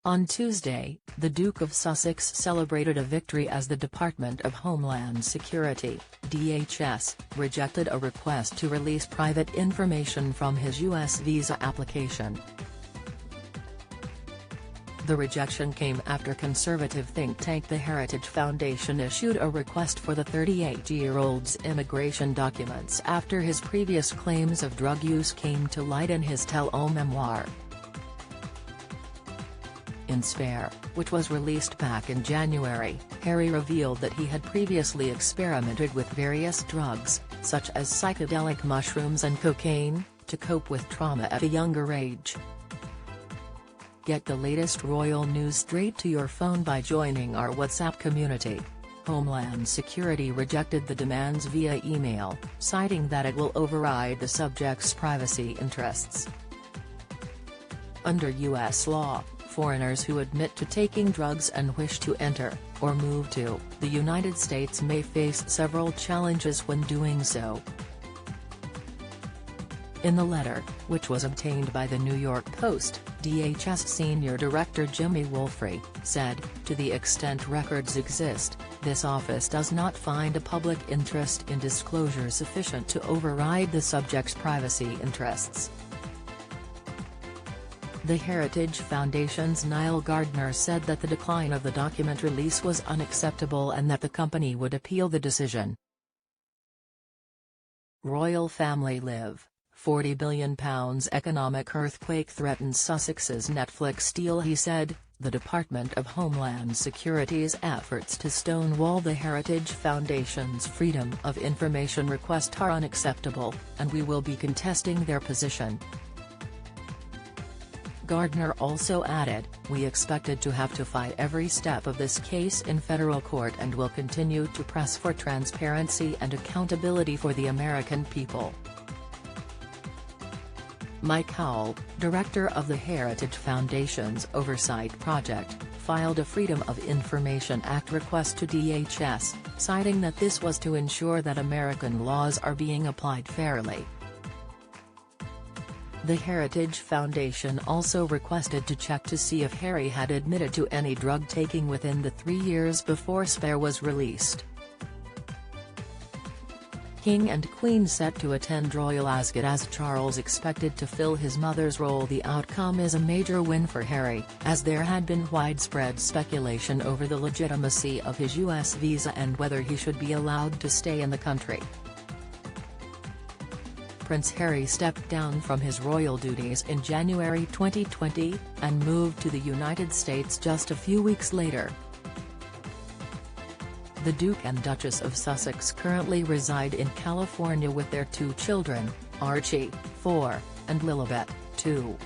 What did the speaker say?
On Tuesday, the Duke of Sussex celebrated a victory as the Department of Homeland Security, DHS, rejected a request to release private information from his U.S. visa application. The rejection came after conservative think tank the Heritage Foundation issued a request for the 38-year-old's immigration documents after his previous claims of drug use came to light in his tell-all memoir. In Spare, which was released back in January, Harry revealed that he had previously experimented with various drugs, such as psychedelic mushrooms and cocaine, to cope with trauma at a younger age. Get the latest royal news straight to your phone by joining our WhatsApp community. Homeland Security rejected the demands via email, citing that it will override the subject's privacy interests. Under U.S. law, foreigners who admit to taking drugs and wish to enter, or move to, the United States may face several challenges when doing so. In the letter, which was obtained by the New York Post, DHS Senior Director Jimmy Wolfrey, said, "To the extent records exist, this office does not find a public interest in disclosure sufficient to override the subject's privacy interests." The Heritage Foundation's Niall Gardner said that the decline of the document release was unacceptable and that the company would appeal the decision. Royal family live. £40 billion economic earthquake threatens Sussex's Netflix deal. He said, "The Department of Homeland Security's efforts to stonewall the Heritage Foundation's Freedom of Information request are unacceptable, and we will be contesting their position." Gardner also added, "We expected to have to fight every step of this case in federal court and will continue to press for transparency and accountability for the American people." Mike Howell, director of the Heritage Foundation's Oversight Project, filed a Freedom of Information Act request to DHS, citing that this was to ensure that American laws are being applied fairly. The Heritage Foundation also requested to check to see if Harry had admitted to any drug taking within the 3 years before Spare was released. King and Queen set to attend Royal Ascot as Charles expected to fill his mother's role. The outcome is a major win for Harry, as there had been widespread speculation over the legitimacy of his U.S. visa and whether he should be allowed to stay in the country. Prince Harry stepped down from his royal duties in January 2020, and moved to the United States just a few weeks later. The Duke and Duchess of Sussex currently reside in California with their 2 children, Archie, 4, and Lilibet, 2.